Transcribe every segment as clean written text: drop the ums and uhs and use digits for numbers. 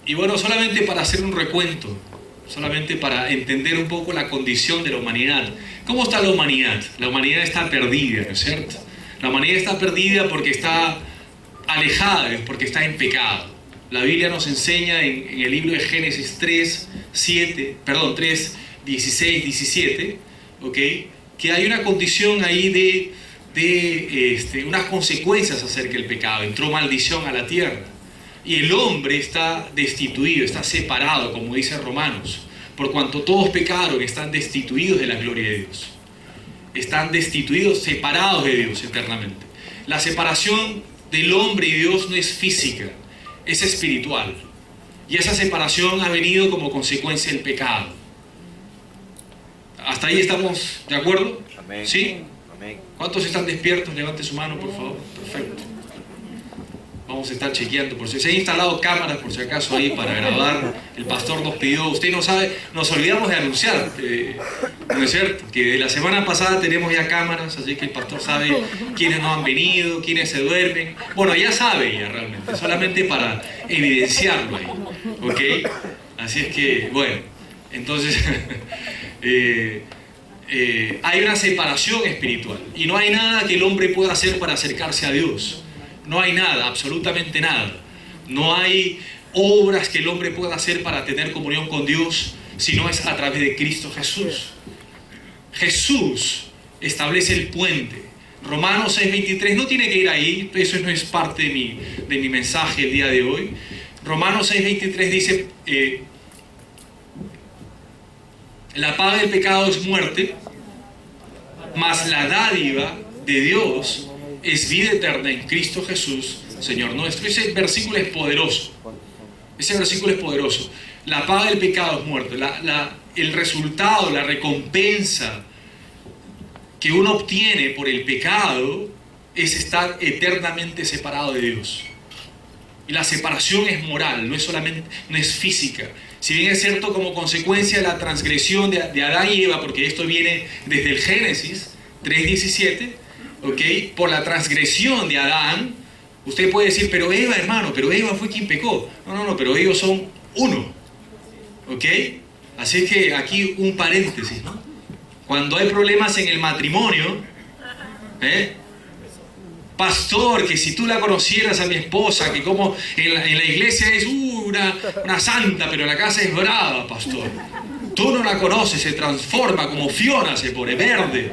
Y bueno, solamente para hacer un recuento, solamente para entender un poco la condición de la humanidad. ¿Cómo está la humanidad? La humanidad está perdida, ¿no es cierto? La humanidad está perdida porque está alejada de Dios, porque está en pecado. La Biblia nos enseña en el libro de Génesis 3, 16, 17, ¿ok?, que hay una condición ahí de unas consecuencias acerca del pecado. Entró maldición a la tierra. Y el hombre está destituido, está separado, como dice Romanos. Por cuanto todos pecaron, están destituidos de la gloria de Dios. Están destituidos, separados de Dios eternamente. La separación del hombre y Dios no es física, es espiritual. Y esa separación ha venido como consecuencia del pecado. ¿Hasta ahí estamos de acuerdo? Amén. ¿Sí? Amén. ¿Cuántos están despiertos? Levante su mano, por favor. Perfecto. Vamos a estar chequeando. Por si se han instalado cámaras, por si acaso, ahí para grabar. El pastor nos pidió, usted no sabe, nos olvidamos de anunciar, ¿no es cierto? Que de la semana pasada tenemos ya cámaras, así que el pastor sabe quiénes no han venido, quiénes se duermen. Bueno, ya sabe ya realmente, solamente para evidenciarlo ahí, ¿ok? Así es que, bueno, entonces hay una separación espiritual y no hay nada que el hombre pueda hacer para acercarse a Dios. No hay nada, absolutamente nada. No hay obras que el hombre pueda hacer para tener comunión con Dios, sino es a través de Cristo Jesús. Jesús establece el puente. Romanos 6:23, no tiene que ir ahí, eso no es parte de mi mensaje el día de hoy. Romanos 6:23 dice, la paga del pecado es muerte, mas la dádiva de Dios es vida eterna en Cristo Jesús, Señor nuestro. Ese versículo es poderoso. Ese versículo es poderoso. La paga del pecado es muerte. El resultado, la recompensa que uno obtiene por el pecado es estar eternamente separado de Dios. Y la separación es moral, no es física. Si bien es cierto, como consecuencia de la transgresión de Adán y Eva, porque esto viene desde el Génesis 3:17, ¿ok? Por la transgresión de Adán, usted puede decir, pero Eva, hermano, pero Eva fue quien pecó. No, pero ellos son uno, ¿ok? Así es que aquí un paréntesis, ¿no? Cuando hay problemas en el matrimonio, pastor, que si tú la conocieras a mi esposa, que como en la iglesia es una santa, pero en la casa es brava, pastor. Tú no la conoces, se transforma como Fiona, se pone verde.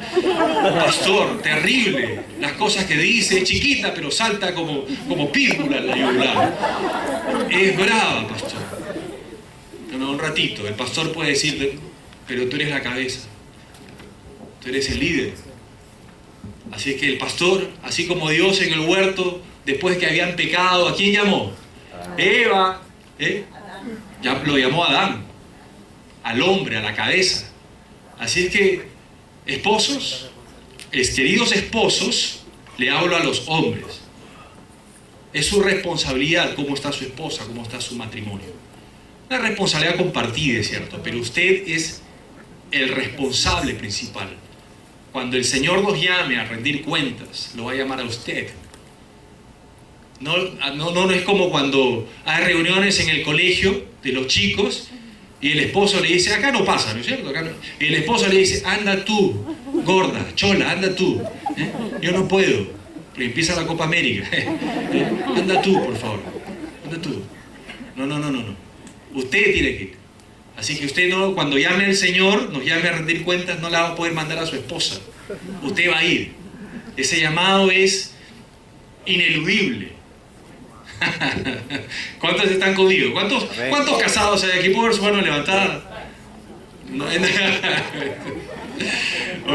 Pastor, terrible. Las cosas que dice, es chiquita, pero salta como pílula en la yugular. Es brava, pastor. No, un ratito, el pastor puede decirle, pero tú eres la cabeza. Tú eres el líder. Así es que el pastor, así como Dios en el huerto, después que habían pecado, ¿a quién llamó? Eva. Ya lo llamó Adán. Al hombre, a la cabeza. Así es que, esposos, queridos esposos, le hablo a los hombres. Es su responsabilidad cómo está su esposa, cómo está su matrimonio. Una responsabilidad compartida, es cierto, pero usted es el responsable principal. Cuando el Señor los llame a rendir cuentas, lo va a llamar a usted. No es como cuando hay reuniones en el colegio de los chicos y el esposo le dice, acá no pasa, ¿no es cierto? Acá no. Y el esposo le dice, anda tú, gorda, chola, anda tú. Yo no puedo, pero empieza la Copa América. Anda tú, por favor, anda tú. No. Usted tiene que ir. Así que usted no, cuando llame al Señor, nos llame a rendir cuentas, no la va a poder mandar a su esposa. Usted va a ir. Ese llamado es ineludible. ¿Cuántos están conmigo? ¿Cuántos casados hay aquí? ¿Puedo ver su mano levantada? No.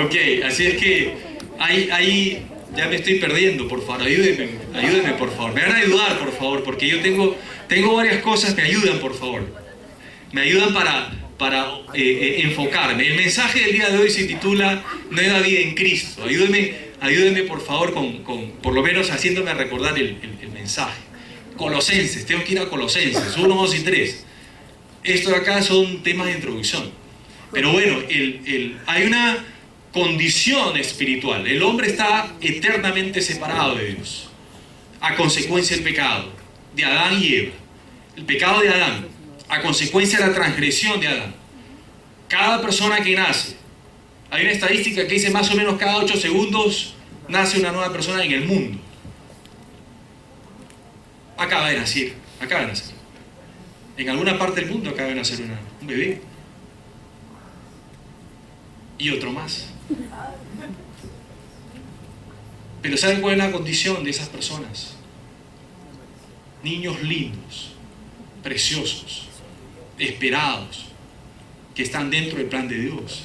Ok, así es que ahí ya me estoy perdiendo, por favor, ayúdenme por favor. Me van a ayudar, por favor, porque yo tengo varias cosas, me ayudan, por favor. Me ayudan para enfocarme. El mensaje del día de hoy se titula Nueva vida en Cristo. Ayúdenme por favor, por lo menos haciéndome recordar el mensaje. Colosenses, tengo que ir a Colosenses, 1, 2 y 3. Esto de acá son temas de introducción. Pero bueno, hay una condición espiritual. El hombre está eternamente separado de Dios, a consecuencia del pecado, de Adán y Eva. el pecado de Adán, a consecuencia de la transgresión de Adán. Cada persona que nace, hay una estadística que dice más o menos cada 8 segundos nace una nueva persona en el mundo. Acaba de nacer. En alguna parte del mundo acaba de nacer un bebé. Y otro más. Pero ¿saben cuál es la condición de esas personas? Niños lindos, preciosos, esperados, que están dentro del plan de Dios,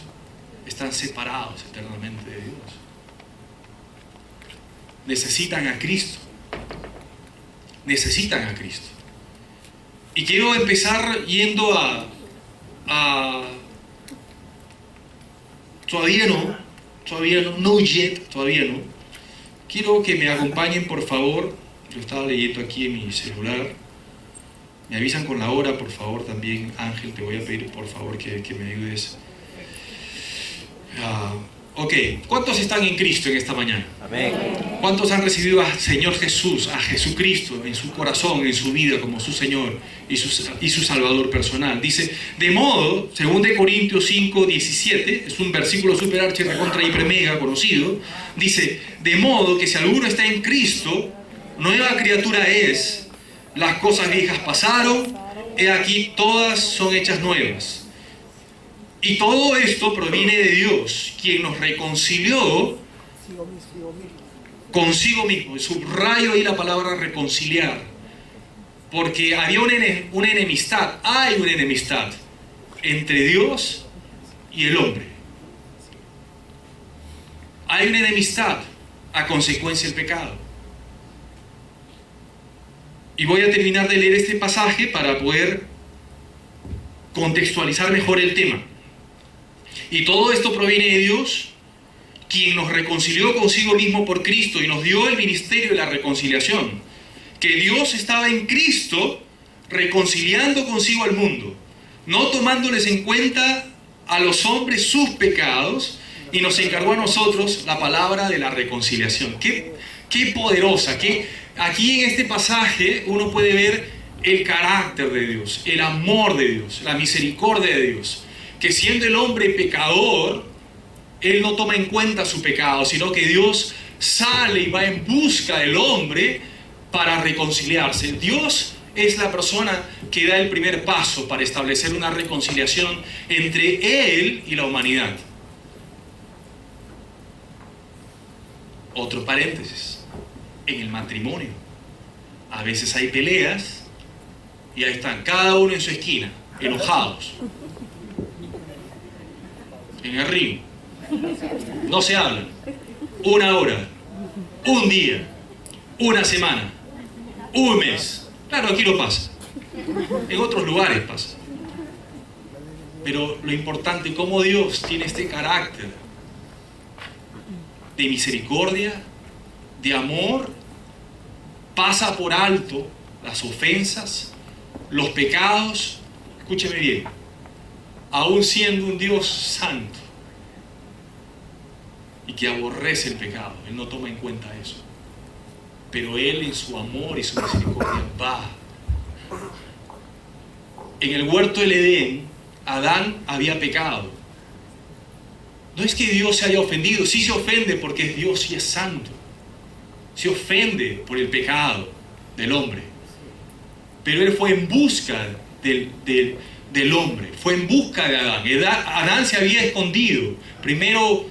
están separados eternamente de Dios. Necesitan a Cristo. Necesitan a Cristo. Y quiero empezar yendo todavía no. Quiero que me acompañen, por favor. Yo estaba leyendo aquí en mi celular. Me avisan con la hora, por favor, también. Ángel, te voy a pedir, por favor, que me ayudes. Ok, ¿cuántos están en Cristo en esta mañana? Amén. ¿Cuántos han recibido al Señor Jesús, a Jesucristo en su corazón, en su vida, como su Señor y su Salvador personal? Dice, de modo, 2 Corintios 5, 17, es un versículo super archi recontra hiper mega conocido, dice, de modo que si alguno está en Cristo, nueva criatura es, las cosas viejas pasaron, he aquí todas son hechas nuevas. Y todo esto proviene de Dios, quien nos reconcilió consigo mismo. Subrayo ahí la palabra reconciliar. Porque había una enemistad, hay una enemistad entre Dios y el hombre. Hay una enemistad a consecuencia del pecado. Y voy a terminar de leer este pasaje para poder contextualizar mejor el tema. Y todo esto proviene de Dios, quien nos reconcilió consigo mismo por Cristo y nos dio el ministerio de la reconciliación. Que Dios estaba en Cristo reconciliando consigo al mundo, no tomándoles en cuenta a los hombres sus pecados, y nos encargó a nosotros la palabra de la reconciliación. Qué poderosa, aquí en este pasaje uno puede ver el carácter de Dios, el amor de Dios, la misericordia de Dios. Que siendo el hombre pecador, Él no toma en cuenta su pecado, sino que Dios sale y va en busca del hombre para reconciliarse. Dios es la persona que da el primer paso para establecer una reconciliación entre Él y la humanidad. Otro paréntesis, en el matrimonio, a veces hay peleas y ahí están, cada uno en su esquina, enojados. En el ring, no se hablan, 1 hora, 1 día, 1 semana, 1 mes. Claro, aquí no pasa, en otros lugares pasa. Pero lo importante, cómo Dios tiene este carácter de misericordia, de amor, pasa por alto las ofensas, los pecados. Escúcheme bien, aún siendo un Dios santo y que aborrece el pecado, Él no toma en cuenta eso. Pero Él en su amor y su misericordia va. En el huerto del Edén, Adán había pecado. No es que Dios se haya ofendido, sí se ofende porque es Dios y es santo. Se ofende por el pecado del hombre. Pero Él fue en busca del hombre, fue en busca de Adán. Adán se había escondido. Primero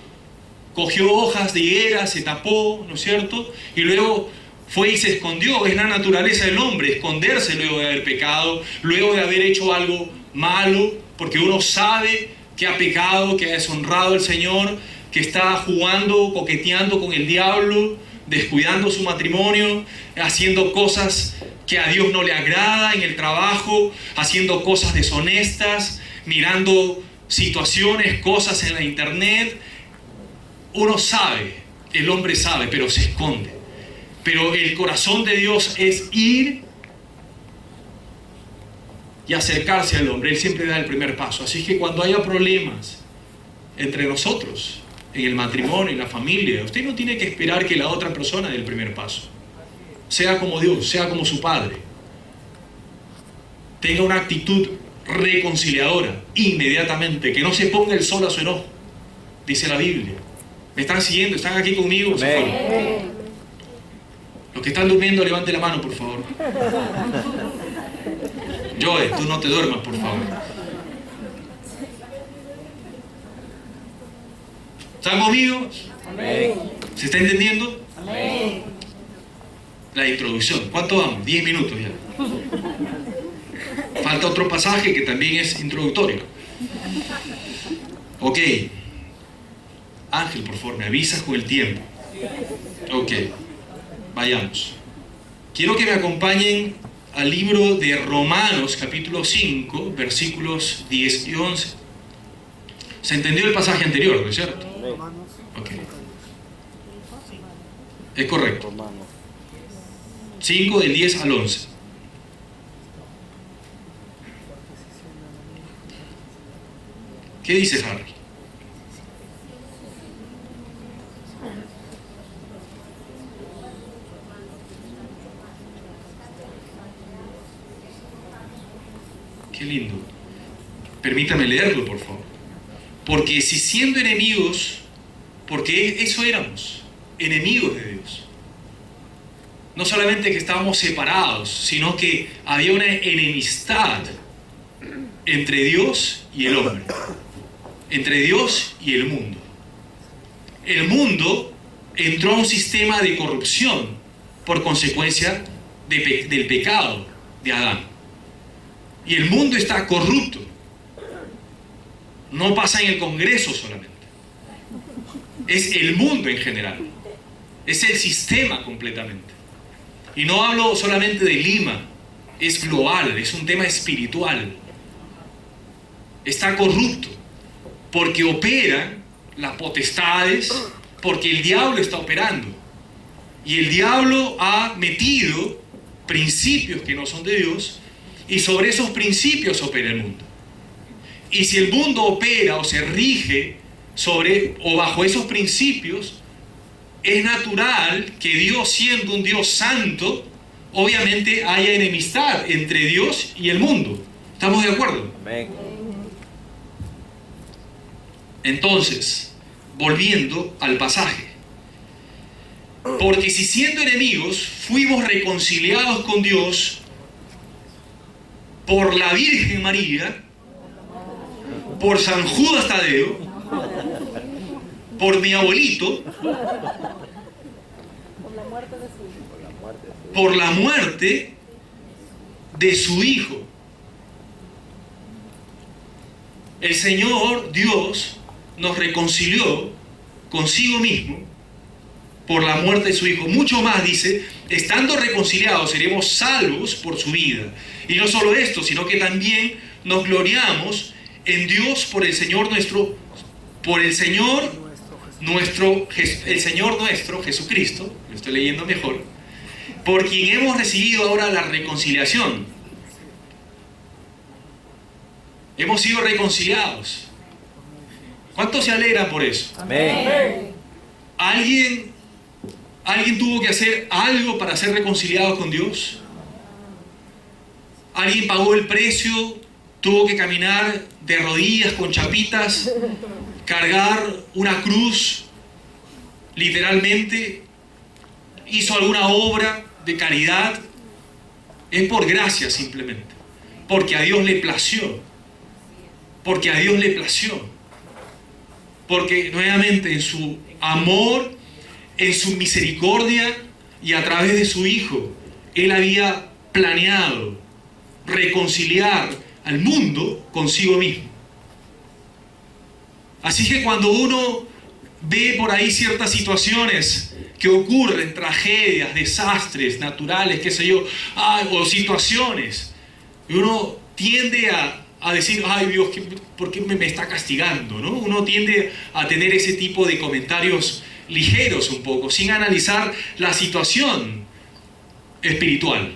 cogió hojas de higuera, se tapó, ¿no es cierto? Y luego fue y se escondió. Es la naturaleza del hombre, esconderse luego de haber pecado, luego de haber hecho algo malo, porque uno sabe que ha pecado, que ha deshonrado al Señor, que está jugando, coqueteando con el diablo, descuidando su matrimonio, haciendo cosas que a Dios no le agrada en el trabajo, haciendo cosas deshonestas, mirando situaciones, cosas en la internet. Uno sabe, el hombre sabe, pero se esconde. Pero el corazón de Dios es ir y acercarse al hombre. Él siempre da el primer paso. Así que cuando haya problemas entre nosotros, en el matrimonio, en la familia, usted no tiene que esperar que la otra persona dé el primer paso. Sea como Dios, sea como su Padre. tenga una actitud reconciliadora inmediatamente, que no se ponga el sol a su enojo, dice la Biblia. ¿Me están siguiendo? ¿Están aquí conmigo? Amén. Los que están durmiendo, levante la mano, por favor. Joe, tú no te duermas, por favor. ¿Están conmigo? Amén. ¿Se está entendiendo? Amén. La introducción. ¿Cuánto vamos? 10 minutos ya. Falta otro pasaje que también es introductorio. Ok. Ángel, por favor, me avisas con el tiempo. Ok. Vayamos. Quiero que me acompañen al libro de Romanos, capítulo 5, versículos 10 y 11. ¿Se entendió el pasaje anterior, no es cierto? Ok. Es correcto. 5 del 10 al 11. ¿Qué dice Harry? Qué lindo. Permítame leerlo, por favor. Porque si siendo enemigos, porque eso éramos, enemigos de Dios. No solamente que estábamos separados, sino que había una enemistad entre Dios y el hombre, entre Dios y el mundo. El mundo entró a un sistema de corrupción por consecuencia del pecado de Adán. Y el mundo está corrupto. No pasa en el Congreso solamente. Es el mundo en general. Es el sistema completamente. Y no hablo solamente de Lima. Es global, es un tema espiritual. Está corrupto. Porque operan las potestades, porque el diablo está operando. Y el diablo ha metido principios que no son de Dios, y sobre esos principios opera el mundo. Y si el mundo opera o se rige sobre o bajo esos principios, es natural que Dios, siendo un Dios santo, obviamente haya enemistad entre Dios y el mundo. ¿Estamos de acuerdo? Amén. Entonces, volviendo al pasaje. Porque si siendo enemigos fuimos reconciliados con Dios por la Virgen María, por San Judas Tadeo, por mi abuelito, por la muerte de su hijo. El Señor Dios nos reconcilió consigo mismo por la muerte de su hijo. Mucho más, dice, estando reconciliados seremos salvos por su vida. Y no solo esto, sino que también nos gloriamos en Dios por el Señor nuestro, el Señor nuestro Jesucristo, lo estoy leyendo mejor, por quien hemos recibido ahora la reconciliación. Hemos sido reconciliados. ¿Cuántos se alegran por eso? Amén. ¿Alguien tuvo que hacer algo para ser reconciliado con Dios? ¿Alguien pagó el precio? ¿Tuvo que caminar de rodillas con chapitas? ¿Cargar una cruz? Literalmente. ¿Hizo alguna obra de caridad? Es por gracia simplemente. Porque a Dios le plació. Porque a Dios le plació. Porque nuevamente en su amor, en su misericordia y a través de su Hijo, Él había planeado reconciliar al mundo consigo mismo. Así que cuando uno ve por ahí ciertas situaciones que ocurren, tragedias, desastres naturales, qué sé yo, o situaciones, y uno tiende a decir, ay Dios, ¿por qué me está castigando? ¿No? Uno tiende a tener ese tipo de comentarios ligeros un poco, sin analizar la situación espiritual.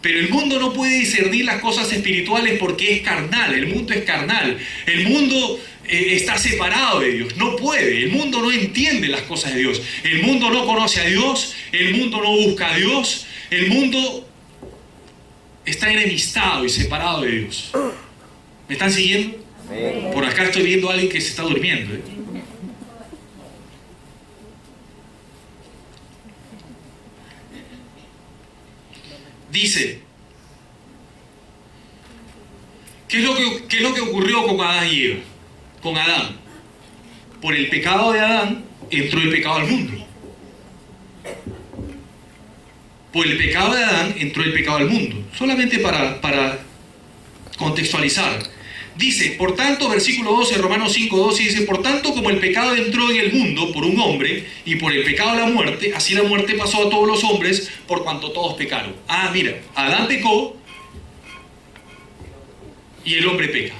Pero el mundo no puede discernir las cosas espirituales porque es carnal, el mundo es carnal, el mundo está separado de Dios, no puede, el mundo no entiende las cosas de Dios, el mundo no conoce a Dios, el mundo no busca a Dios, el mundo está enemistado y separado de Dios. ¿Me están siguiendo? Amén. Por acá estoy viendo a alguien que se está durmiendo, ¿eh? Dice, ¿qué es lo que ocurrió con Adán y Eva? Con Adán. Por el pecado de Adán entró el pecado al mundo. Por el pecado de Adán entró el pecado al mundo. Solamente para contextualizar. Dice, por tanto, versículo 12, Romanos 5:12, dice, por tanto, como el pecado entró en el mundo por un hombre, y por el pecado la muerte, así la muerte pasó a todos los hombres, por cuanto todos pecaron. Ah, mira, Adán pecó, y el hombre peca.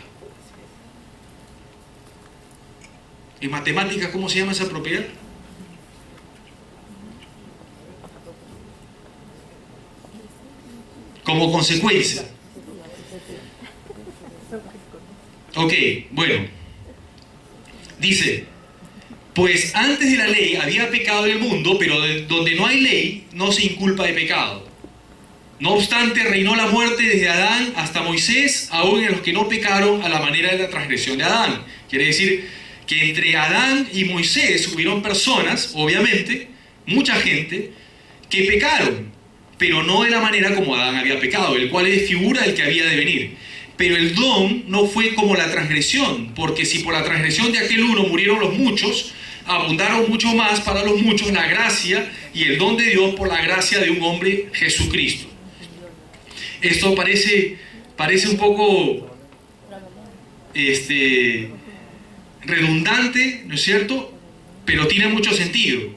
En matemáticas, ¿cómo se llama esa propiedad? Como consecuencia. Ok, bueno. Dice, pues antes de la ley había pecado en el mundo, pero donde no hay ley no se inculpa de pecado. No obstante, reinó la muerte desde Adán hasta Moisés, aún en los que no pecaron a la manera de la transgresión de Adán. Quiere decir que entre Adán y Moisés hubieron personas, obviamente, mucha gente, que pecaron, pero no de la manera como Adán había pecado, el cual es figura del que había de venir. Pero el don no fue como la transgresión, porque si por la transgresión de aquel uno murieron los muchos, abundaron mucho más para los muchos la gracia y el don de Dios por la gracia de un hombre, Jesucristo. Esto parece un poco redundante, ¿no es cierto? Pero tiene mucho sentido.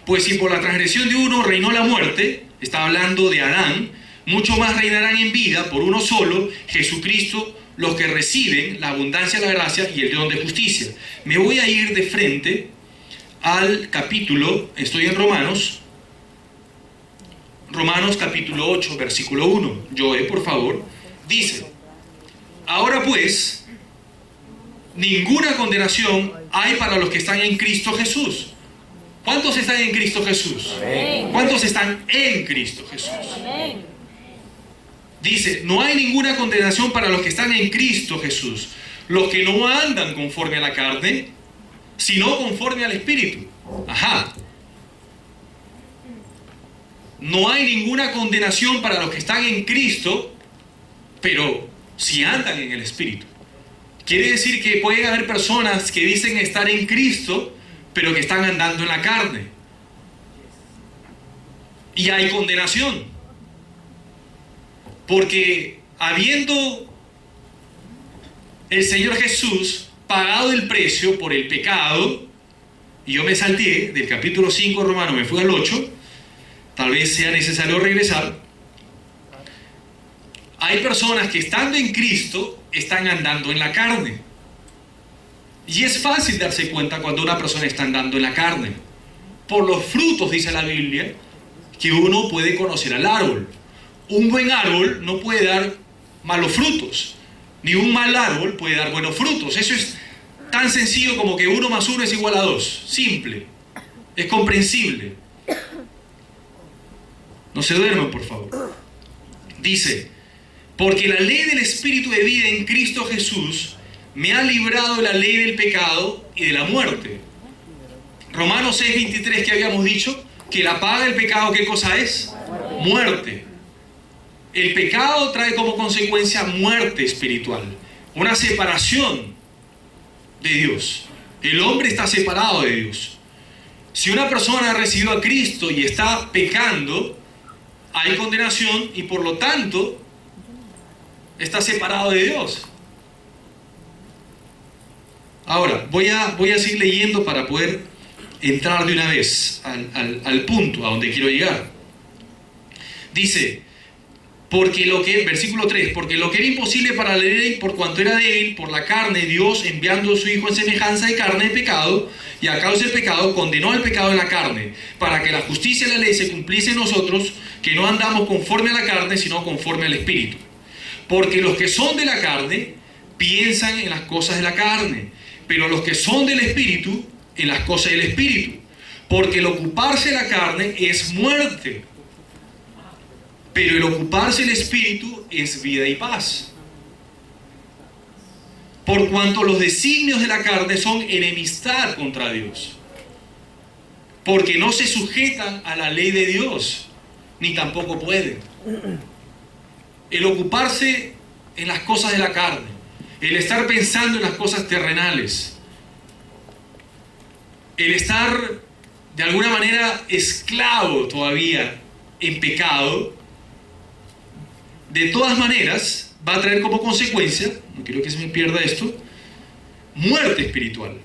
Pues si por la transgresión de uno reinó la muerte, está hablando de Adán, mucho más reinarán en vida por uno solo, Jesucristo, los que reciben la abundancia de la gracia y el don de justicia. Me voy a ir de frente al capítulo, estoy en Romanos capítulo 8, versículo 1. Joe, por favor. Dice, ahora pues, ninguna condenación hay para los que están en Cristo Jesús. ¿Cuántos están en Cristo Jesús? Amén. ¿Cuántos están en Cristo Jesús? Amén. Dice, no hay ninguna condenación para los que están en Cristo Jesús, los que no andan conforme a la carne, sino conforme al Espíritu. Ajá. No hay ninguna condenación para los que están en Cristo, pero si andan en el Espíritu. Quiere decir que pueden haber personas que dicen estar en Cristo, pero que están andando en la carne. Y hay condenación. Porque habiendo el Señor Jesús pagado el precio por el pecado, y yo me salté del capítulo 5 Romano, me fui al 8, tal vez sea necesario regresar. Hay personas que estando en Cristo están andando en la carne. Y es fácil darse cuenta cuando una persona está andando en la carne. Por los frutos, dice la Biblia, que uno puede conocer al árbol. Un buen árbol no puede dar malos frutos, ni un mal árbol puede dar buenos frutos. Eso es tan sencillo como que 1 más 1 es igual a 2. Simple, es comprensible. No se duerman, por favor. Dice, porque la ley del Espíritu de vida en Cristo Jesús me ha librado de la ley del pecado y de la muerte. Romanos 6:23, que habíamos dicho, que la paga del pecado, ¿qué cosa es? Muerte. El pecado trae como consecuencia muerte espiritual, una separación de Dios. El hombre está separado de Dios. Si una persona ha recibido a Cristo y está pecando, hay condenación y por lo tanto está separado de Dios. Ahora, voy a seguir leyendo para poder entrar de una vez al punto a donde quiero llegar. Dice, versículo 3, porque lo que era imposible para la ley, por cuanto era débil, por la carne, Dios, enviando a su Hijo en semejanza de carne de pecado, y a causa del pecado, condenó al pecado en la carne, para que la justicia de la ley se cumpliese en nosotros, que no andamos conforme a la carne, sino conforme al Espíritu. Porque los que son de la carne, piensan en las cosas de la carne, pero los que son del Espíritu, en las cosas del Espíritu. Porque el ocuparse de la carne es muerte, Pero el ocuparse el espíritu es vida y paz. Por cuanto los designios de la carne son enemistad contra Dios, porque no se sujetan a la ley de Dios, ni tampoco pueden. El ocuparse en las cosas de la carne, el estar pensando en las cosas terrenales, el estar de alguna manera esclavo todavía en pecado, de todas maneras va a traer como consecuencia, no quiero que se me pierda esto, muerte espiritual.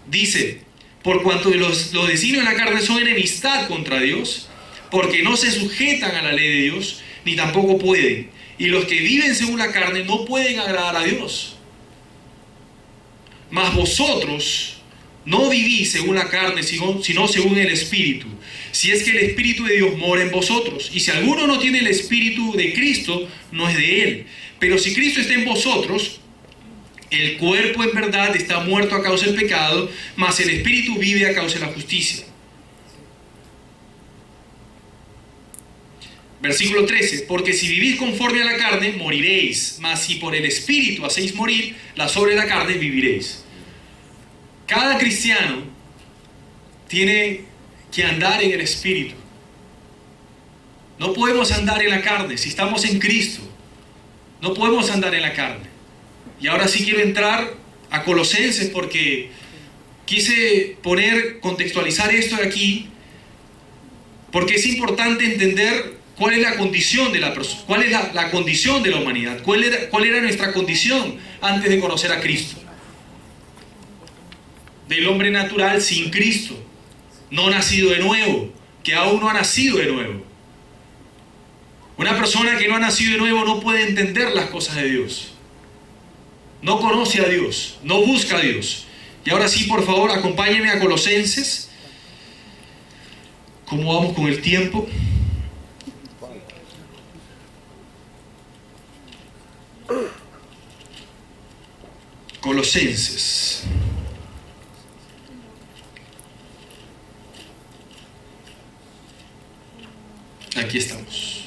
Dice, por cuanto los designios de la carne son enemistad contra Dios, porque no se sujetan a la ley de Dios, ni tampoco pueden. Y los que viven según la carne no pueden agradar a Dios. Mas vosotros no vivís según la carne, sino según el Espíritu, si es que el Espíritu de Dios mora en vosotros. Y si alguno no tiene el Espíritu de Cristo, no es de él. Pero si Cristo está en vosotros, el cuerpo en verdad está muerto a causa del pecado, mas el Espíritu vive a causa de la justicia. Versículo 13, porque si vivís conforme a la carne, moriréis, mas si por el Espíritu hacéis morir las obras de la carne, viviréis. Cada cristiano tiene que andar en el Espíritu. No podemos andar en la carne. Si estamos en Cristo, no podemos andar en la carne. Y ahora sí quiero entrar a Colosenses, porque quise contextualizar esto de aquí, porque es importante entender cuál es la condición de la persona, cuál es la condición de la humanidad, cuál era nuestra condición antes de conocer a Cristo. Del hombre natural sin Cristo, no nacido de nuevo, que aún no ha nacido de nuevo. Una persona que no ha nacido de nuevo no puede entender las cosas de Dios. No conoce a Dios, no busca a Dios. Y ahora sí, por favor, acompáñenme a Colosenses. ¿Cómo vamos con el tiempo? Colosenses. Aquí estamos.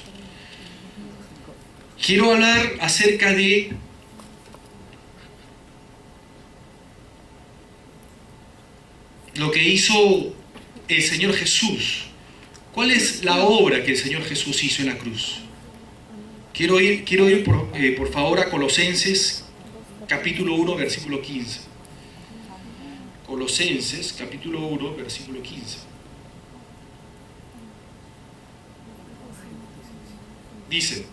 Quiero hablar acerca de lo que hizo el Señor Jesús. ¿Cuál es la obra que el Señor Jesús hizo en la cruz? Quiero ir por favor a Colosenses capítulo 1, versículo 15. Colosenses capítulo 1, versículo 15. Dice: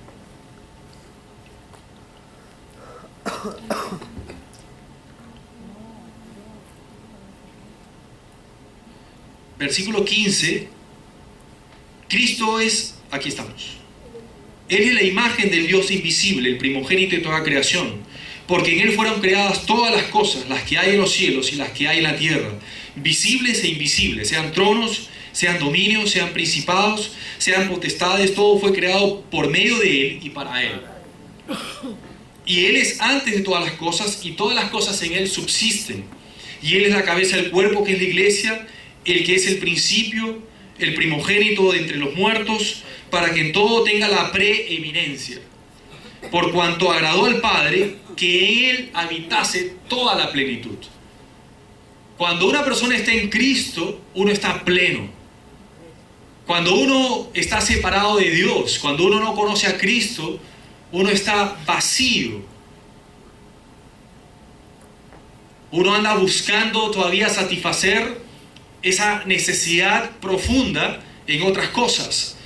versículo 15, Cristo es, aquí estamos, Él es la imagen del Dios invisible, el primogénito de toda creación, porque en Él fueron creadas todas las cosas, las que hay en los cielos y las que hay en la tierra, visibles e invisibles, sean tronos, sean dominios, sean principados, sean potestades, todo fue creado por medio de Él y para Él. Y Él es antes de todas las cosas, y todas las cosas en Él subsisten. Y Él es la cabeza del cuerpo, que es la iglesia, el que es el principio, el primogénito de entre los muertos, para que en todo tenga la preeminencia. Por cuanto agradó al Padre que en Él habitase toda la plenitud. Cuando una persona está en Cristo, uno está pleno. Cuando uno está separado de Dios, cuando uno no conoce a Cristo, uno está vacío. Uno anda buscando todavía satisfacer esa necesidad profunda en otras cosas.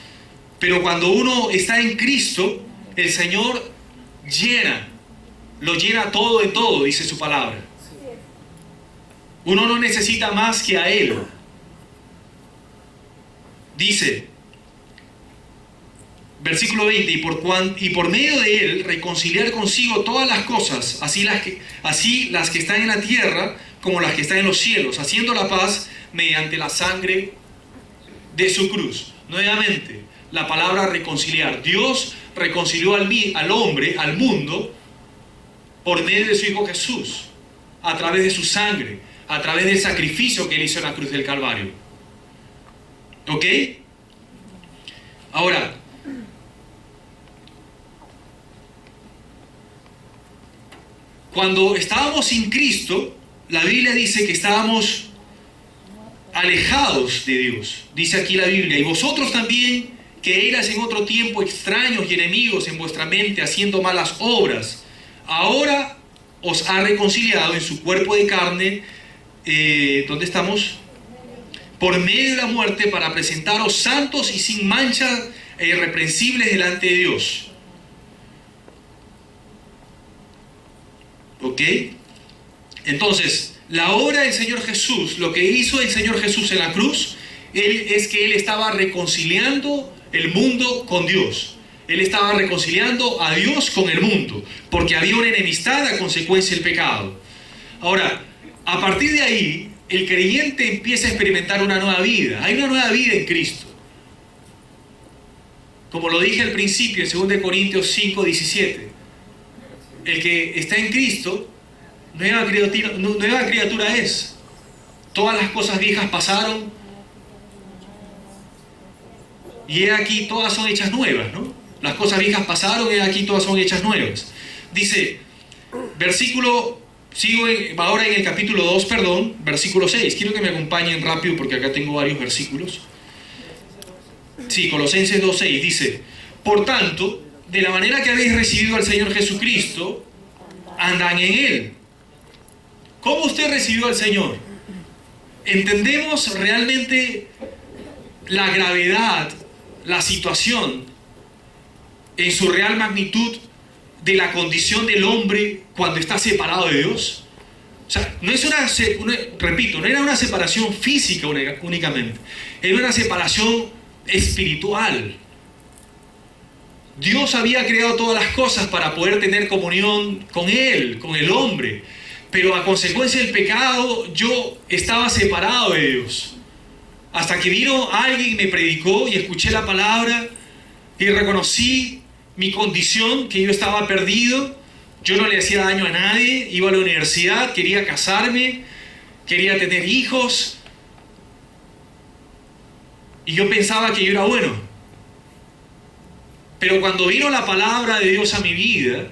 Pero cuando uno está en Cristo, el Señor lo llena todo en todo, dice su palabra. Uno no necesita más que a Él. Dice, versículo 20, y por medio de Él reconciliar consigo todas las cosas, así las que están en la tierra como las que están en los cielos, haciendo la paz mediante la sangre de su cruz. Nuevamente, la palabra reconciliar. Dios reconcilió al hombre, al mundo, por medio de su Hijo Jesús, a través de su sangre, a través del sacrificio que Él hizo en la cruz del Calvario. ¿Ok? Ahora, cuando estábamos sin Cristo, la Biblia dice que estábamos alejados de Dios. Dice aquí la Biblia: y vosotros también, que eras en otro tiempo extraños y enemigos en vuestra mente, haciendo malas obras, ahora os ha reconciliado en su cuerpo de carne, ¿dónde estamos? Por medio de la muerte, para presentaros santos y sin mancha e irreprensibles delante de Dios. ¿Ok? Entonces, la obra del Señor Jesús, lo que hizo el Señor Jesús en la cruz, es que Él estaba reconciliando el mundo con Dios. Él estaba reconciliando a Dios con el mundo, porque había una enemistad a consecuencia del pecado. Ahora, a partir de ahí, el creyente empieza a experimentar una nueva vida. Hay una nueva vida en Cristo. Como lo dije al principio, en 2 Corintios 5, 17. El que está en Cristo, nueva criatura es. Todas las cosas viejas pasaron, y he aquí todas son hechas nuevas, ¿no? Las cosas viejas pasaron, y he aquí todas son hechas nuevas. Dice, sigo ahora en el capítulo 2, versículo 6. Quiero que me acompañen rápido porque acá tengo varios versículos. Sí, Colosenses 2:6 dice: por tanto, de la manera que habéis recibido al Señor Jesucristo, andan en Él. ¿Cómo usted recibió al Señor? ¿Entendemos realmente la gravedad, la situación, en su real magnitud de la condición del hombre cuando está separado de Dios? O sea, no era una separación física únicamente, era una separación espiritual. Dios había creado todas las cosas para poder tener comunión con Él, con el hombre, pero a consecuencia del pecado yo estaba separado de Dios. Hasta que vino alguien y me predicó y escuché la palabra y reconocí mi condición, que yo estaba perdido. Yo no le hacía daño a nadie, iba a la universidad, quería casarme, quería tener hijos, y yo pensaba que yo era bueno. Pero cuando vino la palabra de Dios a mi vida,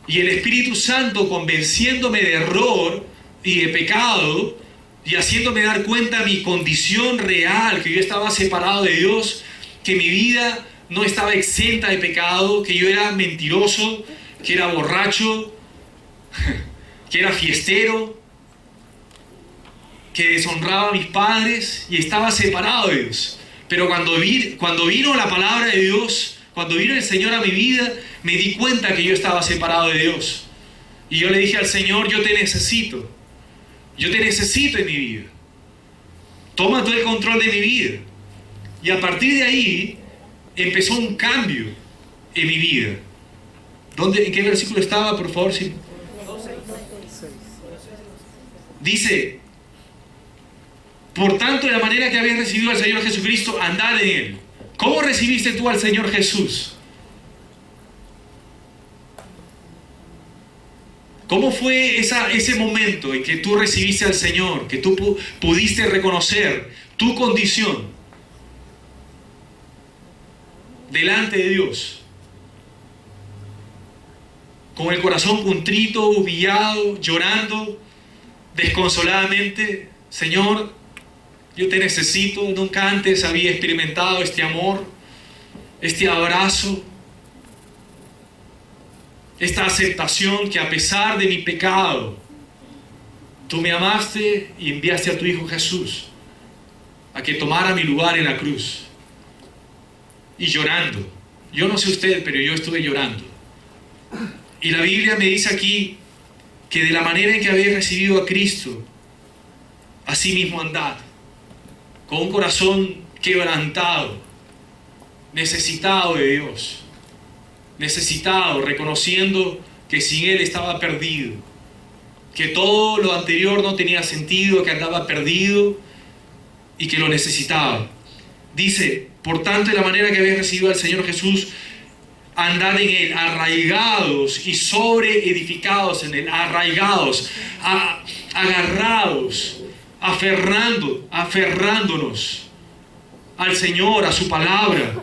y el Espíritu Santo convenciéndome de error y de pecado, y haciéndome dar cuenta de mi condición real, que yo estaba separado de Dios, que mi vida no estaba exenta de pecado, que yo era mentiroso, que era borracho, que era fiestero, que deshonraba a mis padres y estaba separado de Dios. Pero cuando vino la palabra de Dios, cuando vino el Señor a mi vida, me di cuenta que yo estaba separado de Dios. Y yo le dije al Señor: yo te necesito. Yo te necesito en mi vida. Toma tú el control de mi vida. Y a partir de ahí empezó un cambio en mi vida. ¿En qué versículo estaba, por favor? Sí. Dice: por tanto, de la manera que habías recibido al Señor Jesucristo, andad en Él. ¿Cómo recibiste tú al Señor Jesús? ¿Cómo fue ese momento en que tú recibiste al Señor, que tú pudiste reconocer tu condición delante de Dios? Con el corazón contrito, humillado, llorando desconsoladamente: Señor, yo te necesito. Nunca antes había experimentado este amor, este abrazo, esta aceptación, que a pesar de mi pecado, tú me amaste y enviaste a tu Hijo Jesús a que tomara mi lugar en la cruz. Y llorando, yo no sé usted, pero yo estuve llorando. Y la Biblia me dice aquí que de la manera en que habéis recibido a Cristo, así mismo andad, con un corazón quebrantado, necesitado de Dios, necesitado, reconociendo que sin Él estaba perdido, que todo lo anterior no tenía sentido, que andaba perdido y que lo necesitaba. Dice: por tanto, de la manera que habéis recibido al Señor Jesús, andad en Él, arraigados y sobreedificados en Él, arraigados, agarrados, aferrándonos al Señor, a su palabra,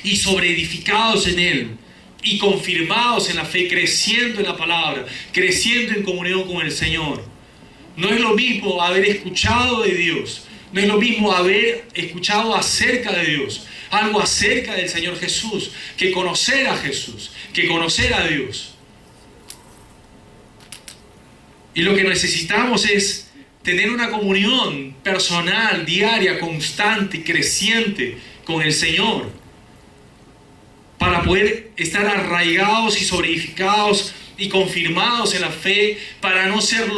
y sobreedificados en Él, y confirmados en la fe, creciendo en la palabra, creciendo en comunión con el Señor. No es lo mismo haber escuchado de Dios, no es lo mismo haber escuchado acerca de Dios, algo acerca del Señor Jesús, que conocer a Jesús, que conocer a Dios. Y lo que necesitamos es tener una comunión personal, diaria, constante, creciente con el Señor, para poder estar arraigados y sobreedificados y confirmados en la fe, para no ser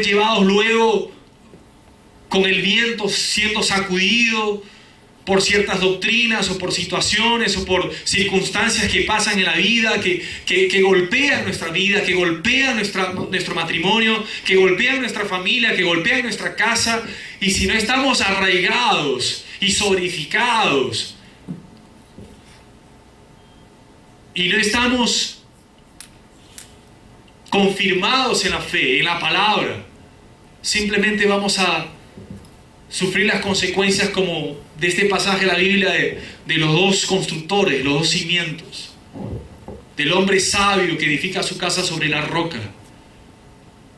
llevados luego con el viento siendo sacudido por ciertas doctrinas o por situaciones o por circunstancias que pasan en la vida, que golpean nuestra vida, que golpean nuestro matrimonio, que golpean nuestra familia, que golpean nuestra casa. Y si no estamos arraigados y solidificados y no estamos confirmados en la fe, en la palabra, simplemente vamos a sufrir las consecuencias como de este pasaje de la Biblia de los dos constructores, los dos cimientos, del hombre sabio que edifica su casa sobre la roca,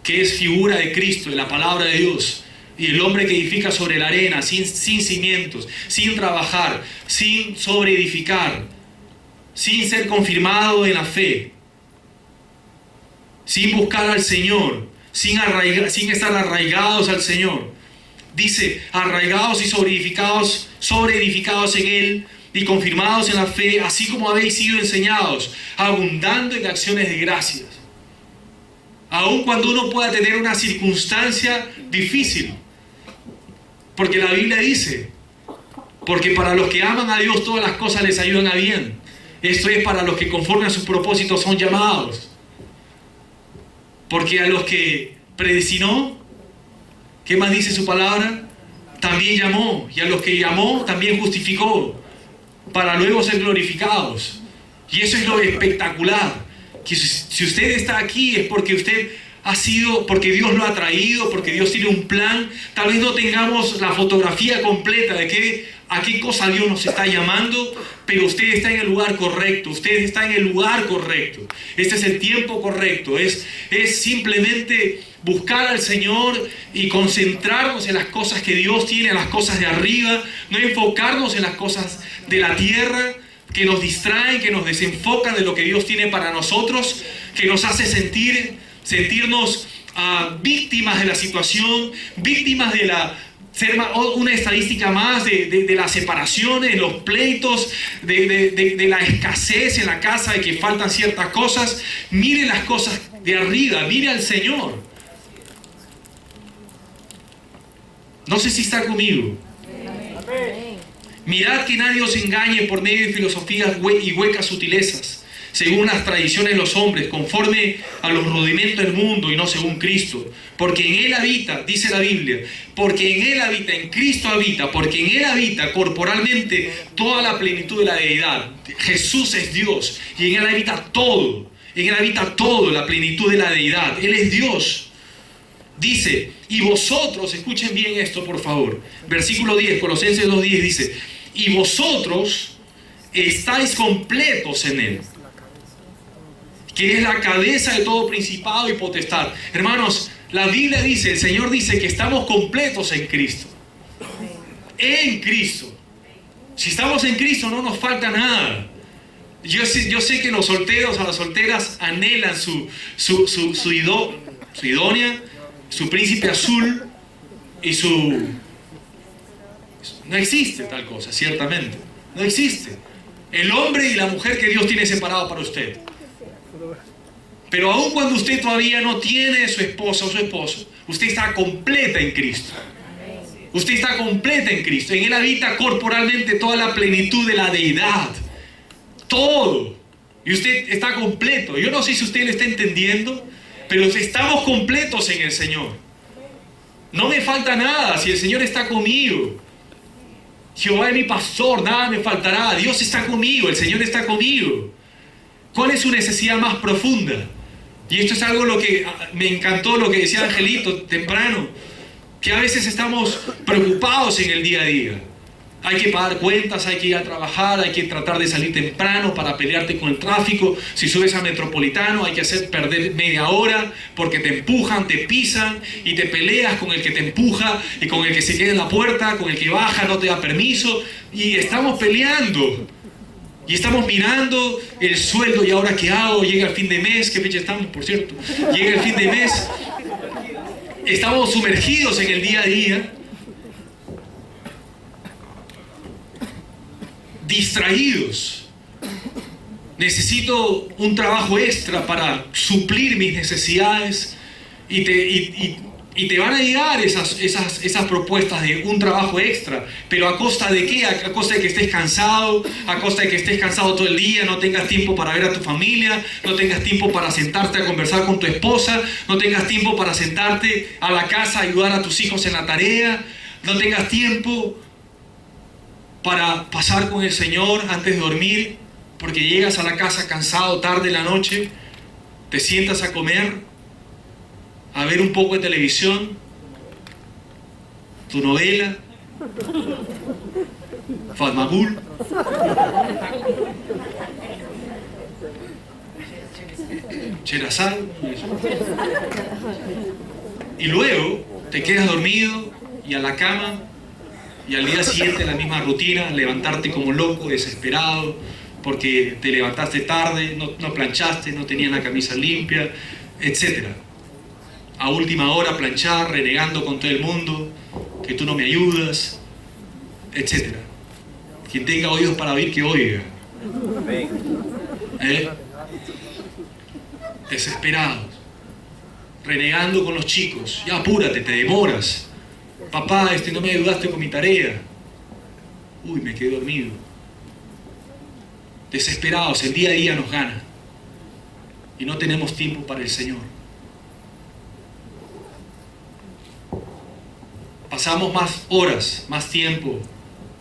que es figura de Cristo, de la palabra de Dios, y el hombre que edifica sobre la arena, sin cimientos, sin trabajar, sin sobreedificar, sin ser confirmado en la fe, sin buscar al Señor, sin estar arraigados al Señor. Dice, arraigados y sobreedificados en Él y confirmados en la fe, así como habéis sido enseñados, abundando en acciones de gracias. Aun cuando uno pueda tener una circunstancia difícil, porque la Biblia dice, porque para los que aman a Dios todas las cosas les ayudan a bien. Esto es para los que conforme a sus propósitos son llamados. Porque a los que predestinó, ¿qué más dice su palabra? También llamó, y a los que llamó también justificó, para luego ser glorificados. Y eso es lo espectacular, que si usted está aquí es porque usted ha sido, porque Dios lo ha traído, porque Dios tiene un plan. Tal vez no tengamos la fotografía completa de a qué cosa Dios nos está llamando, pero usted está en el lugar correcto, usted está en el lugar correcto. Este es el tiempo correcto, es simplemente buscar al Señor y concentrarnos en las cosas que Dios tiene, en las cosas de arriba, no enfocarnos en las cosas de la tierra que nos distraen, que nos desenfocan de lo que Dios tiene para nosotros, que nos hace sentirnos víctimas de la situación, víctimas de ser una estadística más de las separaciones, los pleitos, de la escasez en la casa, de que faltan ciertas cosas. Mire las cosas de arriba, mire al Señor. No sé si está conmigo. Amén. Mirad que nadie os engañe por medio de filosofías y huecas sutilezas, según las tradiciones de los hombres, conforme a los rudimentos del mundo y no según Cristo. Porque en Él habita, dice la Biblia, porque en Él habita, en Cristo habita, porque en Él habita corporalmente toda la plenitud de la deidad. Jesús es Dios y en Él habita todo, la plenitud de la deidad. Él es Dios. Dice, y vosotros, escuchen bien esto por favor, versículo 10, Colosenses 2:10 dice, y vosotros estáis completos en Él, que es la cabeza de todo principado y potestad. Hermanos, la Biblia dice, el Señor dice que estamos completos en Cristo. En Cristo. Si estamos en Cristo no nos falta nada. Yo sé que los solteros o las solteras anhelan su idónea, su príncipe azul y no existe tal cosa, ciertamente. No existe. El hombre y la mujer que Dios tiene separado para usted. Pero aun cuando usted todavía no tiene su esposa o su esposo, usted está completa en Cristo. Usted está completa en Cristo. En Él habita corporalmente toda la plenitud de la deidad. Todo. Y usted está completo. Yo no sé si usted lo está entendiendo, pero estamos completos en el Señor. No me falta nada si el Señor está conmigo. Jehová es mi pastor, nada me faltará. Dios está conmigo, el Señor está conmigo. ¿Cuál es su necesidad más profunda? Y esto es algo lo que me encantó, lo que decía Angelito temprano. que a veces estamos preocupados en el día a día. Hay que pagar cuentas, hay que ir a trabajar, hay que tratar de salir temprano para pelearte con el tráfico. Si subes a Metropolitano hay que hacer perder media hora porque te empujan, te pisan y te peleas con el que te empuja y con el que se queda en la puerta, con el que baja, no te da permiso. Y estamos peleando. Y estamos mirando el sueldo y ahora ¿qué hago? Llega el fin de mes, ¿qué fecha estamos, por cierto? Llega el fin de mes. Estamos sumergidos en el día a día. Distraídos. Necesito un trabajo extra para suplir mis necesidades y te van a llegar esas propuestas de un trabajo extra, pero ¿a costa de qué? A costa de que estés cansado, a costa de que estés cansado todo el día, no tengas tiempo para ver a tu familia, no tengas tiempo para sentarte a conversar con tu esposa, no tengas tiempo para sentarte a la casa a ayudar a tus hijos en la tarea, no tengas tiempo para pasar con el Señor antes de dormir, porque llegas a la casa cansado tarde en la noche, te sientas a comer, a ver un poco de televisión, tu novela, Fatmagul, Cherazal, y luego te quedas dormido y a la cama. Y al día siguiente la misma rutina, levantarte como loco, desesperado, porque te levantaste tarde, no planchaste, no tenías la camisa limpia, etc. A última hora planchar, renegando con todo el mundo, que tú no me ayudas, etc. Quien tenga oídos para oír, que oiga. Desesperados, renegando con los chicos, ya apúrate, te demoras. Papá, no me ayudaste con mi tarea. Uy, me quedé dormido. Desesperados, el día a día nos gana. Y no tenemos tiempo para el Señor. Pasamos más horas, más tiempo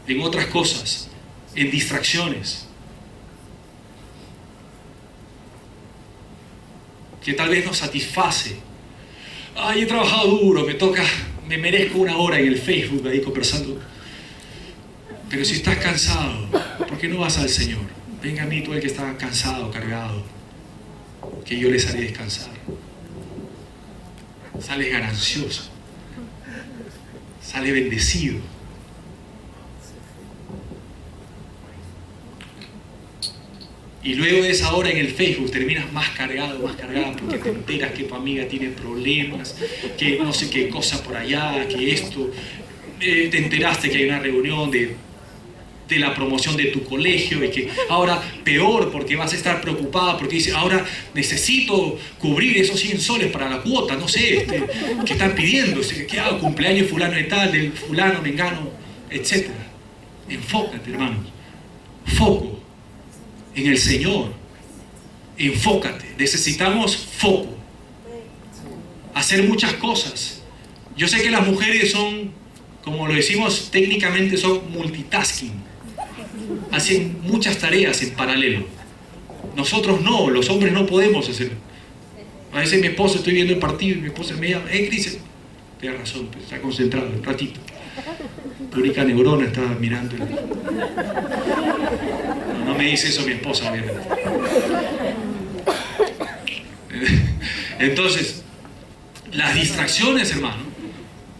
en otras cosas, en distracciones, que tal vez nos satisface. Ay, he trabajado duro, me merezco una hora en el Facebook ahí conversando. Pero si estás cansado, ¿por qué no vas al Señor? Venga a mí todo el que está cansado, cargado, que yo les haré descansar. Sales ganancioso, sale bendecido. Y luego de esa hora en el Facebook terminas más cargada, porque te enteras que tu amiga tiene problemas, que no sé qué cosa por allá, que esto, te enteraste que hay una reunión de la promoción de tu colegio y que ahora peor porque vas a estar preocupada porque dices, ahora necesito cubrir esos 100 soles para la cuota, no sé, que están pidiendo, ¿qué hago? Cumpleaños fulano de tal, del fulano, mengano, etc. Enfócate, hermanos, foco en el Señor, enfócate, necesitamos foco, hacer muchas cosas. Yo sé que las mujeres son, como lo decimos técnicamente, son multitasking, hacen muchas tareas en paralelo. Nosotros no, los hombres no podemos hacer. A veces mi esposa, estoy viendo el partido y mi esposa me llama, Cris, tienes razón, pues, está concentrado un ratito. Tu única neurona está mirando. No me dice eso mi esposa, obviamente. Entonces, las distracciones, hermano,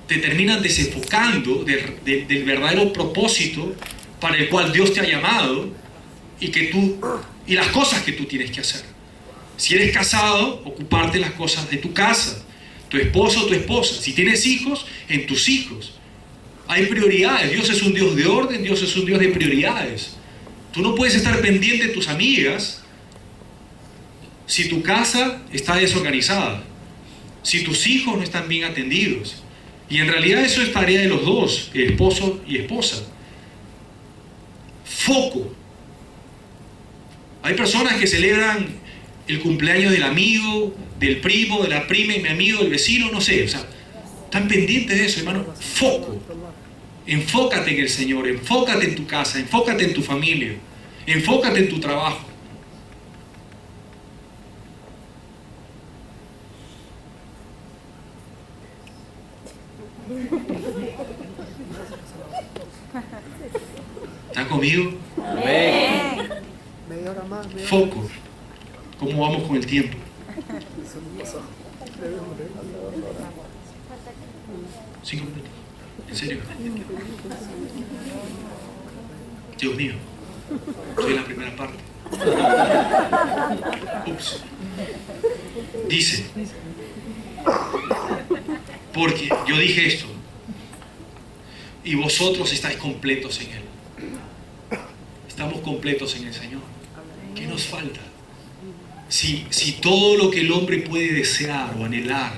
te terminan desenfocando del verdadero propósito para el cual Dios te ha llamado y las cosas que tú tienes que hacer. Si eres casado, ocuparte de las cosas de tu casa, tu esposo o tu esposa. Si tienes hijos, en tus hijos. Hay prioridades. Dios es un Dios de orden, Dios es un Dios de prioridades. Tú no puedes estar pendiente de tus amigas si tu casa está desorganizada, si tus hijos no están bien atendidos. Y en realidad eso es tarea de los dos, el esposo y esposa. Foco. Hay personas que celebran el cumpleaños del amigo, del primo, de la prima, y mi amigo, del vecino, no sé, o sea, están pendientes de eso, hermano. Foco. Enfócate en el Señor, enfócate en tu casa, enfócate en tu familia, enfócate en tu trabajo. conmigo? Amén. Foco. ¿Cómo vamos con el tiempo? 5 minutos. ¿En serio? Dios mío. Soy la primera parte. Ups. Dice, porque yo dije esto, y vosotros estáis completos en Él. Estamos completos en el Señor. ¿Qué nos falta? Si todo lo que el hombre puede desear o anhelar,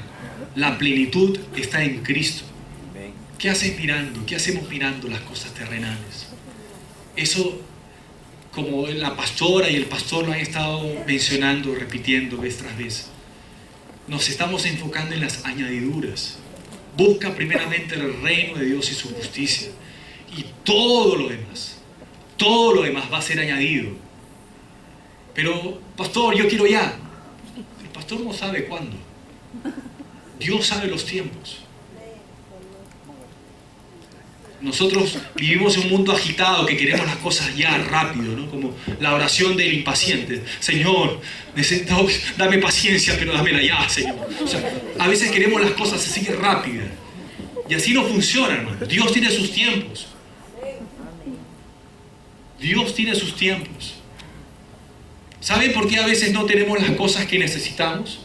la plenitud está en Cristo, ¿qué haces mirando? ¿Qué hacemos mirando las cosas terrenales? Eso, como la pastora y el pastor lo han estado mencionando, repitiendo vez tras vez, nos estamos enfocando en las añadiduras. Busca primeramente el reino de Dios y su justicia, y todo lo demás va a ser añadido. Pero, pastor, yo quiero ya. El pastor no sabe cuándo. Dios sabe los tiempos. Nosotros vivimos en un mundo agitado que queremos las cosas ya rápido, ¿no? Como la oración del impaciente. Señor, necesito, dame paciencia, pero dámela ya, Señor. O sea, a veces queremos las cosas así rápidas. Y así no funciona, hermano. Dios tiene sus tiempos. Dios tiene sus tiempos. ¿Saben por qué a veces no tenemos las cosas que necesitamos?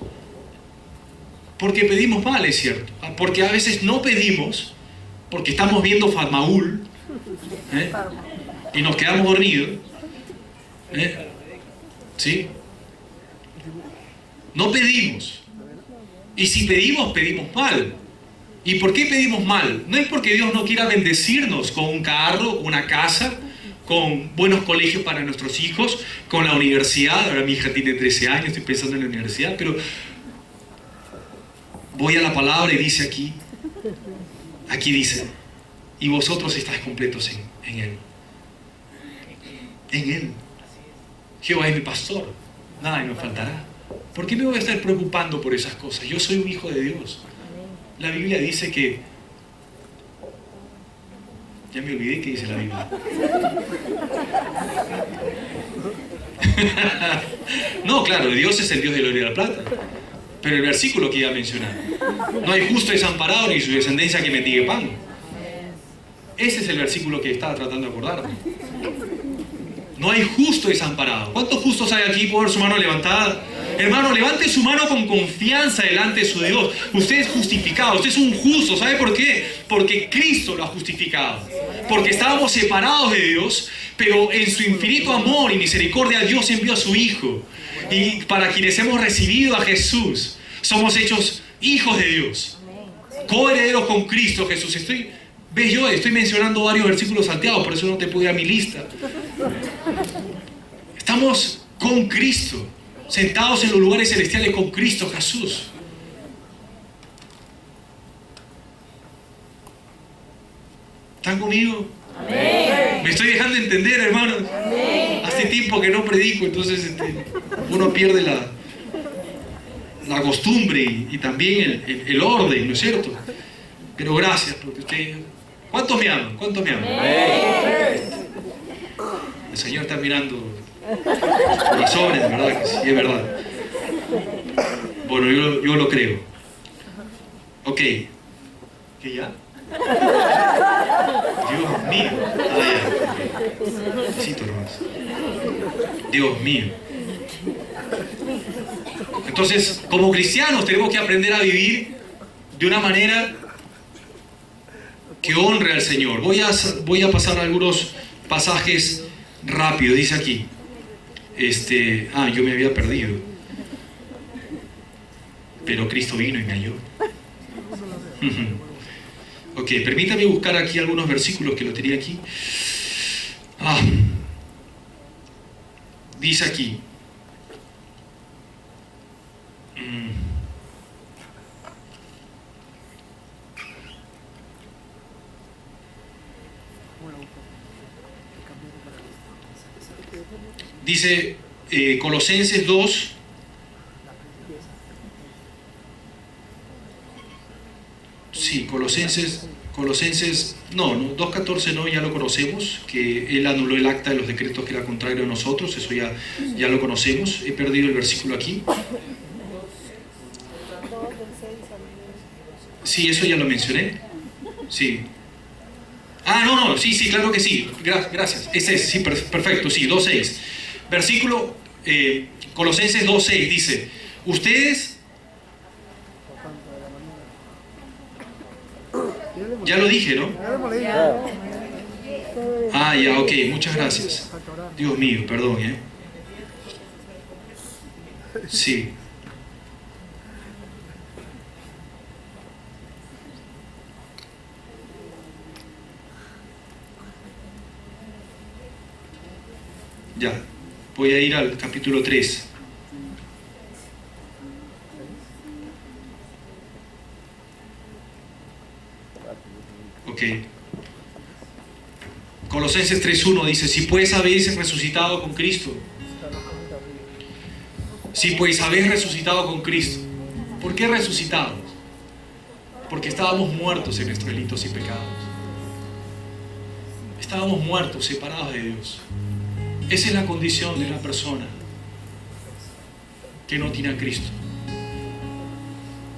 Porque pedimos mal, es cierto. Porque a veces no pedimos, porque estamos viendo Farmaúl, y nos quedamos dormidos. ¿Sí? No pedimos. Y si pedimos, pedimos mal. ¿Y por qué pedimos mal? No es porque Dios no quiera bendecirnos con un carro, una casa, con buenos colegios para nuestros hijos, con la universidad. Ahora mi hija tiene 13 años, estoy pensando en la universidad, pero voy a la palabra y dice aquí dice, y vosotros estáis completos en Él. En Él. Jehová es mi pastor, nada me faltará. ¿Por qué me voy a estar preocupando por esas cosas? Yo soy un hijo de Dios. La Biblia dice que... Ya me olvidé qué dice la Biblia. No, claro, Dios es el Dios del oro y de la plata. Pero el versículo que iba a mencionar: no hay justo desamparado ni su descendencia que mendigue pan. Ese es el versículo que estaba tratando de acordarme. No hay justo desamparado. ¿Cuántos justos hay aquí? ¿Puedo ver su mano levantada? Hermano, levante su mano con confianza delante de su Dios. Usted es justificado, usted es un justo. ¿Sabe por qué? Porque Cristo lo ha justificado. Porque estábamos separados de Dios, pero en su infinito amor y misericordia Dios envió a su Hijo. Y para quienes hemos recibido a Jesús, somos hechos hijos de Dios, coherederos con Cristo Jesús. Estoy mencionando varios versículos salteados, por eso no te pude ir a mi lista. Estamos con Cristo, sentados en los lugares celestiales con Cristo Jesús. ¿Están conmigo? Amén. Me estoy dejando entender, hermanos. Amén. Hace tiempo que no predico, entonces uno pierde la costumbre y también el orden, ¿no es cierto? Pero gracias, porque usted... ¿Cuántos me aman? ¿Cuántos me aman? Amén. El Señor está mirando corazones, de verdad, que sí, es verdad. Bueno, yo lo creo. Ok. ¿Qué ya? Dios mío. Necesito, hermanos. Dios mío. Entonces, como cristianos tenemos que aprender a vivir de una manera que honre al Señor. Voy a pasar algunos pasajes rápido. Dice aquí, yo me había perdido, pero Cristo vino y me halló. Ok, permítame buscar aquí algunos versículos que lo tenía aquí. Dice aquí, dice Colosenses 2, sí, Colosenses Colosenses, no, 2.14 no, ya lo conocemos, que Él anuló el acta de los decretos que era contrario a nosotros, eso ya lo conocemos. He perdido el versículo aquí. Sí, eso ya lo mencioné. Sí. Ah, no, sí, claro que sí. Gracias. Ese es, sí, perfecto, sí, 2.6. Versículo, Colosenses 2.6 dice, ustedes... Ya lo dije, ¿no? Ah, ya, ok, muchas gracias. Dios mío, perdón, ¿eh? Sí. Ya, voy a ir al capítulo 3. Ok. Colosenses 3.1 dice, si pues habéis resucitado con Cristo. Si pues habéis resucitado con Cristo. ¿Por qué resucitados? Porque estábamos muertos en nuestros delitos y pecados. Estábamos muertos, separados de Dios. Esa es la condición de una persona que no tiene a Cristo.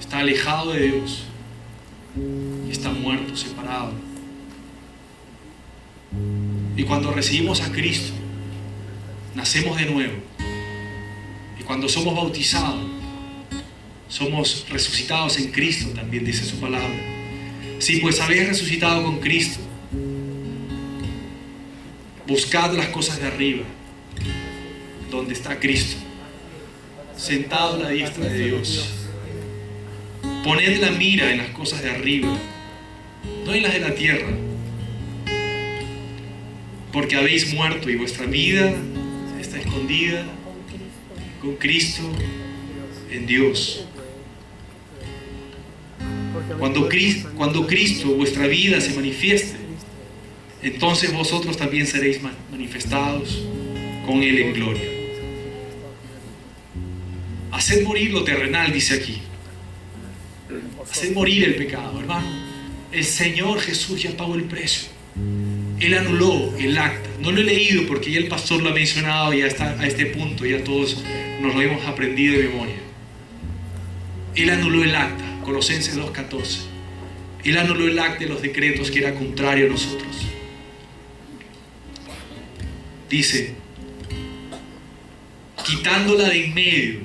Está alejado de Dios y está muerto, separado. Y cuando recibimos a Cristo, nacemos de nuevo. Y cuando somos bautizados, somos resucitados en Cristo, también dice su palabra. Si pues habéis resucitado con Cristo, buscad las cosas de arriba, donde está Cristo, sentado a la diestra de Dios. Poned la mira en las cosas de arriba, no en las de la tierra, porque habéis muerto y vuestra vida está escondida con Cristo en Dios. Cuando Cristo, vuestra vida, se manifieste, entonces vosotros también seréis manifestados con Él en gloria. Haced morir lo terrenal, dice aquí. Haced morir el pecado, hermano. El Señor Jesús ya pagó el precio. Él anuló el acta. No lo he leído porque ya el pastor lo ha mencionado, ya está a este punto, ya todos nos lo hemos aprendido de memoria. Él anuló el acta, Colosenses 2.14. Él anuló el acta de los decretos que era contrario a nosotros. Dice, quitándola de en medio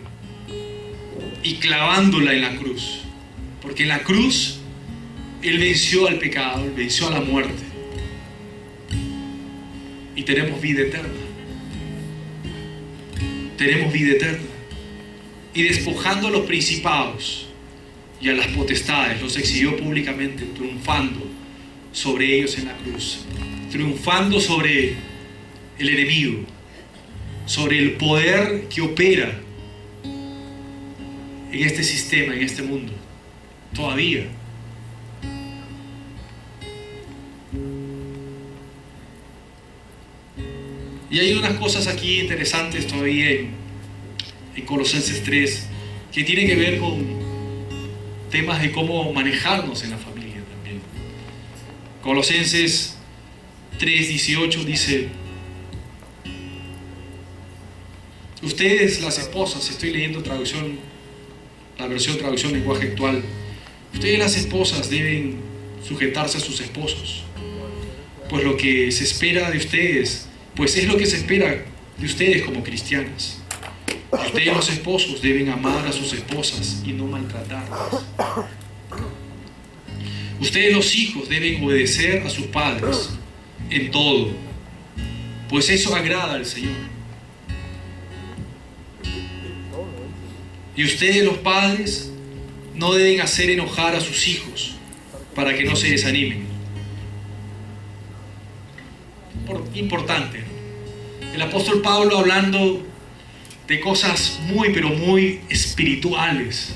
y clavándola en la cruz. Porque en la cruz Él venció al pecado, Él venció a la muerte. Y tenemos vida eterna. Tenemos vida eterna. Y despojando a los principados y a las potestades, los exhibió públicamente, triunfando sobre ellos en la cruz. Triunfando sobre el enemigo, sobre el poder que opera en este sistema, en este mundo, todavía. Y hay unas cosas aquí interesantes todavía en Colosenses 3 que tienen que ver con temas de cómo manejarnos en la familia también. Colosenses 3:18 dice: ustedes, las esposas, estoy leyendo la versión traducción lenguaje actual, ustedes, las esposas, deben sujetarse a sus esposos, pues lo que se espera de ustedes, pues es lo que se espera de ustedes como cristianas. Ustedes, los esposos, deben amar a sus esposas y no maltratarlas. Ustedes, los hijos, deben obedecer a sus padres en todo, pues eso agrada al Señor. Y ustedes, los padres, no deben hacer enojar a sus hijos para que no se desanimen. Importante. El apóstol Pablo, hablando de cosas muy, pero muy espirituales,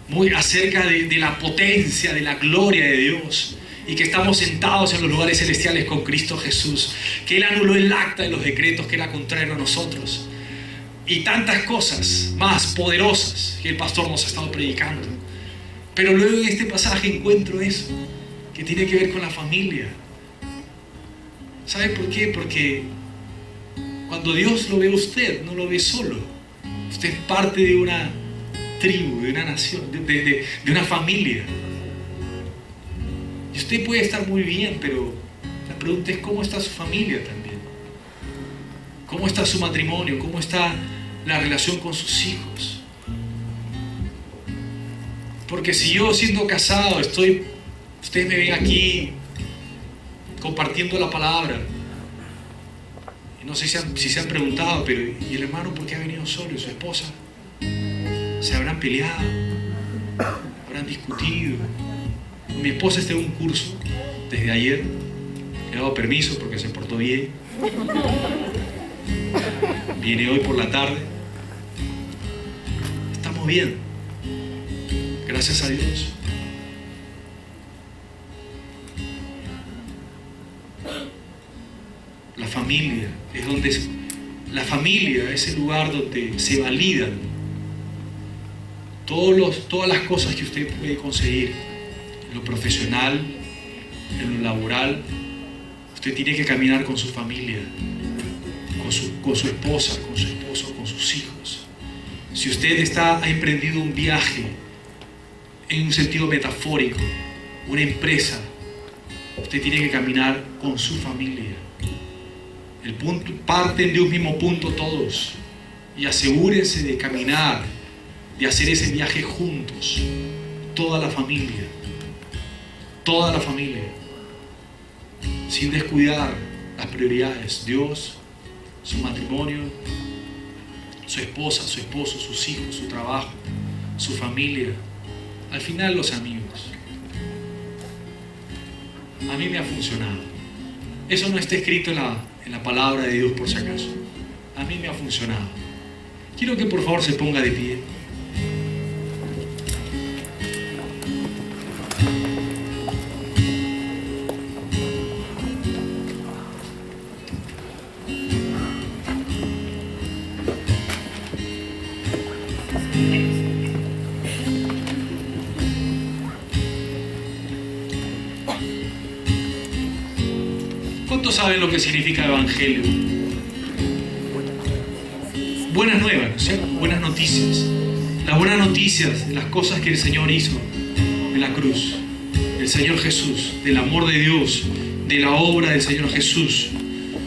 muy acerca de la potencia, de la gloria de Dios, y que estamos sentados en los lugares celestiales con Cristo Jesús, que Él anuló el acta de los decretos que era contrario a nosotros, y tantas cosas más poderosas que el pastor nos ha estado predicando. Pero luego en este pasaje encuentro eso, que que tiene que ver con la familia. ¿Sabe por qué? Porque cuando Dios lo ve a usted, no lo ve solo. Usted es parte de una tribu, de una nación, de una familia. Y usted puede estar muy bien, pero la pregunta es cómo está su familia también. ¿Cómo está su matrimonio? ¿Cómo está la relación con sus hijos? Porque si yo siendo casado ustedes me ven aquí compartiendo la palabra, y no sé si se han preguntado, pero ¿y el hermano por qué ha venido solo? ¿Y su esposa? ¿Se habrán peleado? ¿Habrán discutido? Mi esposa está en un curso desde ayer, le he dado permiso porque se portó bien. Viene hoy por la tarde. Estamos bien, gracias a Dios. La familia es el lugar donde se validan todas las cosas que usted puede conseguir en lo profesional, en lo laboral. Usted tiene que caminar con su familia, con su esposa, con su esposo, con sus hijos. Si usted ha emprendido un viaje en un sentido metafórico, una empresa, usted tiene que caminar con su familia. Parten de un mismo punto todos, y asegúrense de caminar, de hacer ese viaje juntos, toda la familia, sin descuidar las prioridades: Dios, su matrimonio, su esposa, su esposo, sus hijos, su trabajo, su familia, al final los amigos. A mí me ha funcionado. Eso no está escrito en la palabra de Dios por si acaso. A mí me ha funcionado. Quiero que por favor se ponga de pie. ¿Cuántos saben lo que significa evangelio? Buenas nuevas, ¿no es cierto? Buenas noticias. Las buenas noticias de las cosas que el Señor hizo en la cruz, del Señor Jesús, del amor de Dios, de la obra del Señor Jesús.